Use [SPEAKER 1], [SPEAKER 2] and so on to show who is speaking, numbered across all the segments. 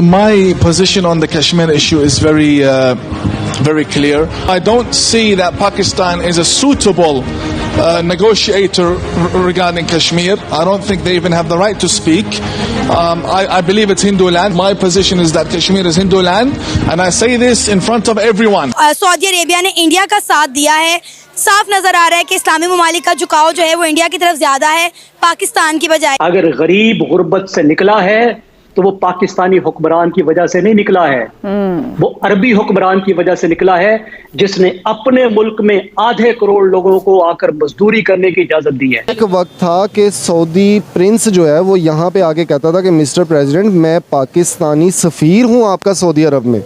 [SPEAKER 1] my position on the Kashmir issue is very clear. I don't see that Pakistan is a suitable negotiator regarding Kashmir. I don't think they even have the right to speak. I believe it's Hindu land. My position is that Kashmir is Hindu land, and I say this in front of everyone.
[SPEAKER 2] Saudi Arabia ने India का साथ दिया है। साफ नजर आ रहा है कि इस्लामी ममालिक का झुकाव जो है वो इंडिया की तरफ ज्यादा है पाकिस्तान की बजाय।
[SPEAKER 3] अगर गरीब गुर्बत से निकला है तो वो पाकिस्तानी हुक्मरान की वजह से नहीं निकला है, वो अरबी हुक्मरान की वजह से निकला है जिसने अपने मुल्क में आधे करोड़ लोगों को आकर मजदूरी करने की इजाजत दी है।
[SPEAKER 4] एक वक्त था कि सऊदी प्रिंस जो है वो यहाँ पे आके कहता था कि मिस्टर प्रेसिडेंट मैं पाकिस्तानी सफ़ीर हूँ आपका सऊदी अरब में,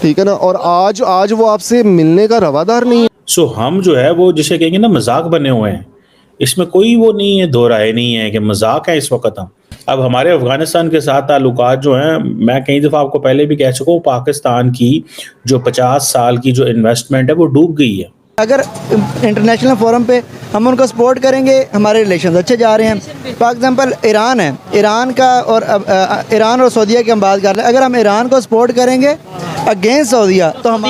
[SPEAKER 4] ठीक है ना, और आज वो आपसे मिलने का रवादार नहीं है।
[SPEAKER 5] सो हम जो है वो जिसे कहेंगे ना मजाक बने हुए हैं, इसमें कोई वो नहीं है, दो राय नहीं है कि मजाक है इस वक्त हम। अब हमारे अफगानिस्तान के साथ ताल्लुकात जो हैं, मैं कई दफ़ा आपको पहले भी कह चुका हूँ, पाकिस्तान की जो 50 साल की जो इन्वेस्टमेंट है वो डूब गई है।
[SPEAKER 6] अगर इंटरनेशनल फोरम पे हम उनको सपोर्ट करेंगे हमारे रिलेशन अच्छे जा रहे हैं। फॉर एग्जांपल ईरान है, ईरान और सऊदीया की हम बात कर रहे हैं, अगर हम ईरान को सपोर्ट करेंगे अगेंस्ट सऊदीया तो हम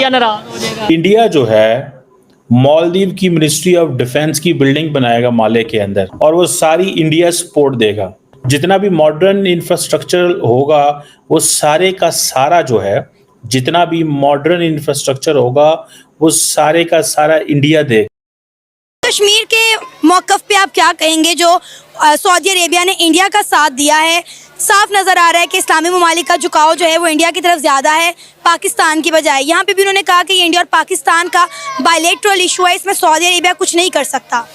[SPEAKER 5] इंडिया जो है मालदीव की मिनिस्ट्री ऑफ डिफेंस की बिल्डिंग बनाएगा माले के अंदर, और वो सारी इंडिया सपोर्ट देगा। जितना भी मॉडर्न इंफ्रास्ट्रक्चर होगा वो सारे का सारा जो है, जितना भी मॉडर्न इंफ्रास्ट्रक्चर होगा वो सारे का सारा इंडिया देगा।
[SPEAKER 2] कश्मीर के मौक़िफ़ पे आप क्या कहेंगे जो सऊदी अरेबिया ने इंडिया का साथ दिया है? साफ नज़र आ रहा है कि इस्लामी ममालिक का झुकाव जो है वो इंडिया की तरफ ज़्यादा है पाकिस्तान की बजाय। यहाँ पे भी उन्होंने कहा कि ये इंडिया और पाकिस्तान का बायलैटरल इशू है, इसमें सऊदी अरेबिया कुछ नहीं कर सकता।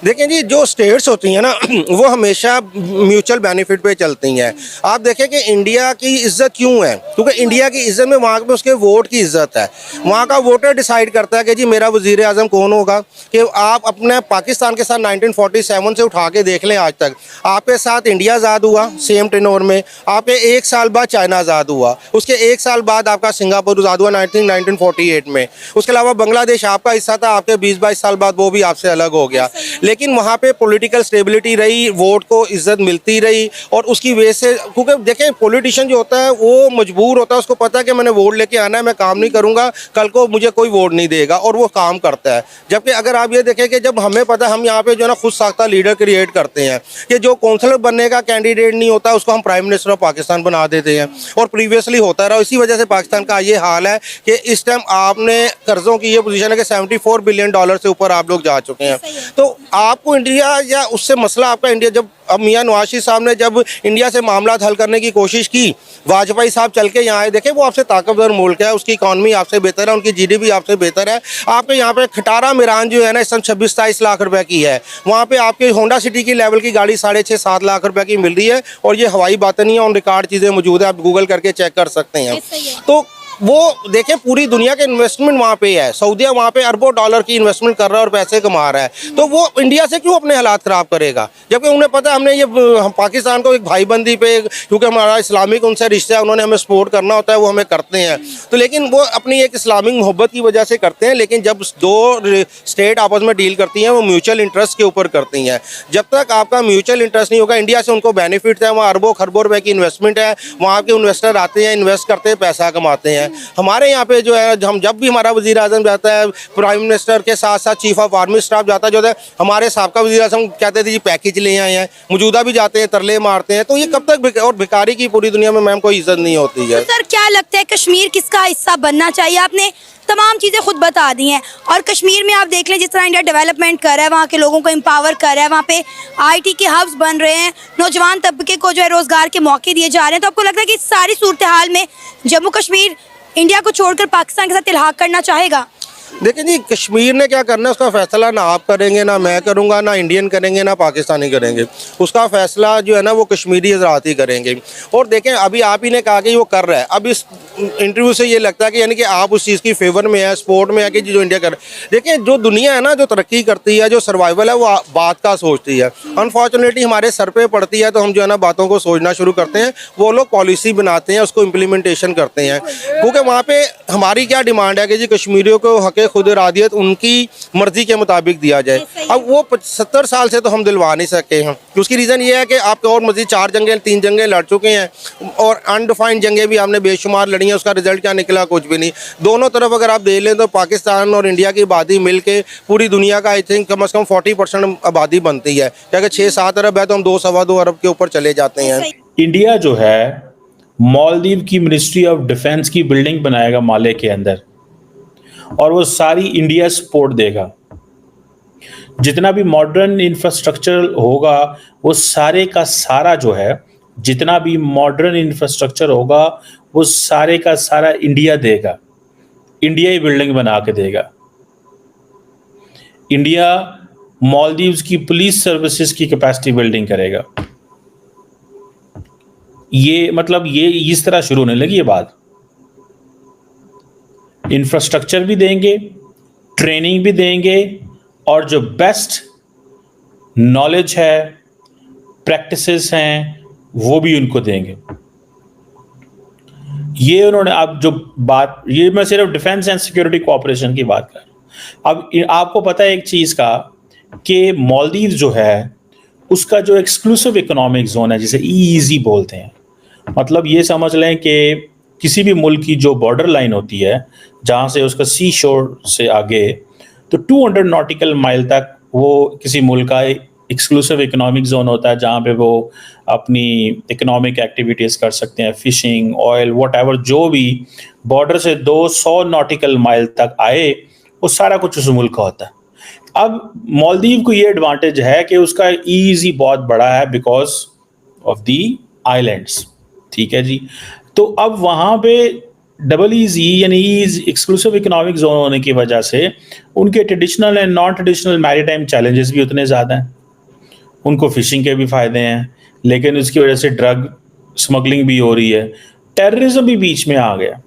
[SPEAKER 7] देखें जी, जो स्टेट्स होती हैं ना वो हमेशा म्यूचुअल बेनिफिट पे चलती हैं। आप देखें कि इंडिया की इज्जत क्यों है, क्योंकि इंडिया की इज्जत में वहाँ पे उसके वोट की इज्जत है। वहाँ का वोटर डिसाइड करता है कि जी मेरा वज़ीर आज़म कौन होगा। कि आप अपने पाकिस्तान के साथ 1947 से उठा के देख लें आज तक, आपके साथ इंडिया आज़ाद हुआ सेम टेनोर में, आपके 1 साल बाद चाइना आज़ाद हुआ, उसके 1 साल बाद आपका सिंगापुर आज़ाद हुआ 1948 में, उसके अलावा बांग्लादेश आपका हिस्सा था, आपके 20-22 साल बाद वो भी आपसे अलग हो गया। लेकिन वहाँ पे पॉलिटिकल स्टेबिलिटी रही, वोट को इज्जत मिलती रही, और उसकी वजह से, क्योंकि देखें पॉलिटिशियन जो होता है वो मजबूर होता है, उसको पता है कि मैंने वोट लेके आना है, मैं काम नहीं करूँगा कल को मुझे कोई वोट नहीं देगा, और वो काम करता है। जबकि अगर आप ये देखें कि जब हमें पता है, हम यहाँ पे जो है ना खुद साख्ता लीडर क्रिएट करते हैं कि जो काउंसलर बनने का कैंडिडेट नहीं होता उसको हम प्राइम मिनिस्टर ऑफ पाकिस्तान बना देते हैं, और प्रीवियसली होता रहा। इसी वजह से पाकिस्तान का ये हाल है कि इस टाइम आपने कर्जों की ये पोजीशन है कि $74 बिलियन से ऊपर आप लोग जा चुके हैं। तो आपको इंडिया या उससे मसला आपका इंडिया, जब अब मियां नवाज शरीफ साहब ने जब इंडिया से मामला हल करने की कोशिश की, वाजपेयी साहब चल के यहाँ आए, देखें वो आपसे ताकतवर मुल्क है, उसकी इकॉनमी आपसे बेहतर है, उनकी GDP आपसे बेहतर है। आपके यहाँ पे खटारा मिरान जो है ना इस समय 26-27 लाख रुपए की है, वहाँ पे आपके होंडा सिटी की लेवल की गाड़ी 6.5-7 लाख रुपए की मिल रही है, और ये हवाई बातें नहीं है, ऑन रिकॉर्ड चीज़ें मौजूद है, आप गूगल करके चेक कर सकते हैं। तो वो देखें पूरी दुनिया के इन्वेस्टमेंट वहाँ पे है, सऊदीया वहाँ पे अरबों डॉलर की इन्वेस्टमेंट कर रहा है और पैसे कमा रहा है, तो वो इंडिया से क्यों अपने हालात ख़राब करेगा? जबकि उन्हें पता है हमने ये पाकिस्तान को एक भाईबंदी पे, क्योंकि हमारा इस्लामिक उनसे रिश्ता है, उन्होंने हमें सपोर्ट करना होता है, वो हमें करते हैं। तो लेकिन वो अपनी एक इस्लामिक मोहब्बत की वजह से करते हैं, लेकिन जब दो स्टेट आपस में डील करती हैं वो म्यूचुअल इंटरेस्ट के ऊपर करती हैं। जब तक आपका म्यूचुअल इंटरेस्ट नहीं होगा, इंडिया से उनको बेनिफिट है, वहाँ अरबों खरबों रुपए की इन्वेस्टमेंट है, वहाँ के इन्वेस्टर आते हैं, इन्वेस्ट करते हैं, पैसा कमाते हैं। हमारे यहाँ पे जो है, हम जब भी हमारा वज़ीर आज़म जाता है, प्राइम मिनिस्टर के साथ साथ चीफ ऑफ आर्मी स्टाफ जाता है, जो है हमारे साबका वज़ीर आज़म कहते थे जी पैकेज ले आए हैं, मौजूदा भी जाते हैं, तरले मारते हैं। तो ये कब तक, और भिखारी की पूरी दुनिया में मैम कोई इज्जत नहीं होती है।
[SPEAKER 2] तो सर क्या लगता है कश्मीर किसका हिस्सा बनना चाहिए? आपने तमाम चीज़ें खुद बता दी हैं, और कश्मीर में आप देख लें जिस तरह इंडिया डेवलपमेंट कर रहा है, वहाँ के लोगों को एम्पावर कर रहा है, वहाँ पे IT के हब्स बन रहे हैं, नौजवान तबके को जो है रोज़गार के मौके दिए जा रहे हैं। तो आपको लगता है कि इस सारी सूरत हाल में जम्मू कश्मीर इंडिया को छोड़कर पाकिस्तान के साथ इल्हाक करना चाहेगा?
[SPEAKER 7] देखिए जी, कश्मीर ने क्या करना है उसका फैसला ना आप करेंगे, ना मैं करूँगा, ना इंडियन करेंगे, ना पाकिस्तानी करेंगे। उसका फैसला जो है ना वो कश्मीरी हजरात ही करेंगे। और देखें अभी आप ही ने कहा कि वो कर रहा है, अब इस इंटरव्यू से ये लगता है कि यानी कि आप उस चीज़ की फेवर में है, सपोर्ट में है कि जो इंडिया कर। देखें जो दुनिया है ना, जो तरक्की करती है, जो सर्वाइवल है, वो बात का सोचती है। अनफॉर्चुनेटली हमारे सर पे पड़ती है, तो हम जो है ना बातों को सोचना शुरू करते हैं, वो लोग पॉलिसी बनाते हैं, उसको इम्प्लीमेंटेशन करते हैं। क्योंकि वहाँ पर हमारी क्या डिमांड है कि जी कश्मीरियों को हक के खुद इरादियत उनकी मर्जी के मुताबिक दिया जाए। अब वो 70 साल से तो हम दिलवा नहीं सके हैं। उसकी रीज़न ये है कि आपके और मजीद 4 जंगें 3 जंगें लड़ चुके हैं और अनडिफाइंड जंगें भी हमने बेशुमार लड़ी हैं, उसका रिजल्ट क्या निकला, कुछ भी नहीं। दोनों तरफ अगर आप देख लें तो पाकिस्तान और इंडिया की आबादी मिल के पूरी दुनिया का आई थिंक कम से कम 40% आबादी बनती है। क्या 6-7 अरब है तो हम 2-2.25 अरब के ऊपर चले जाते हैं।
[SPEAKER 5] इंडिया जो है मालदीव की मिनिस्ट्री ऑफ डिफेंस की बिल्डिंग बनाएगा माले के अंदर, और वो सारी इंडिया सपोर्ट देगा। जितना भी मॉडर्न इंफ्रास्ट्रक्चर होगा वो सारे का सारा जो है, जितना भी मॉडर्न इंफ्रास्ट्रक्चर होगा वो सारे का सारा इंडिया देगा, इंडिया ही बिल्डिंग बना के देगा। इंडिया मालदीव्स की पुलिस सर्विसेज की कैपेसिटी बिल्डिंग करेगा। ये मतलब ये इस तरह शुरू होने लगी ये बात। इंफ्रास्ट्रक्चर भी देंगे, ट्रेनिंग भी देंगे, और जो बेस्ट नॉलेज है, प्रैक्टिसेस हैं, वो भी उनको देंगे। ये उन्होंने, अब जो बात, ये मैं सिर्फ डिफेंस एंड सिक्योरिटी कोऑपरेशन की बात कर रहा हूं। अब आपको पता है एक चीज का कि मालदीव जो है उसका जो एक्सक्लूसिव इकोनॉमिक जोन है, जिसे ईईजी बोलते हैं, मतलब ये समझ लें कि किसी भी मुल्क की जो बॉर्डर लाइन होती है जहाँ से उसका सी शोर से आगे, तो 200 नॉटिकल माइल तक वो किसी मुल्क का एक्सक्लूसिव इकोनॉमिक जोन होता है, जहाँ पे वो अपनी इकोनॉमिक एक्टिविटीज़ कर सकते हैं, फिशिंग, ऑयल, व्हाटएवर, जो भी बॉर्डर से 200 नॉटिकल माइल तक आए वो सारा कुछ उस मुल्क का होता है। अब मालदीव को ये एडवांटेज है कि उसका ईजी बहुत बड़ा है बिकॉज ऑफ दी आइलैंड्स, ठीक है जी। तो अब वहाँ पे डबल ईजी यानी एक्सक्लूसिव इकोनॉमिक जोन होने की वजह से उनके traditional and non traditional maritime challenges भी उतने ज़्यादा हैं। उनको फिशिंग के भी फ़ायदे हैं, लेकिन उसकी वजह से ड्रग स्मगलिंग भी हो रही है, टेररिज्म भी बीच में आ गया।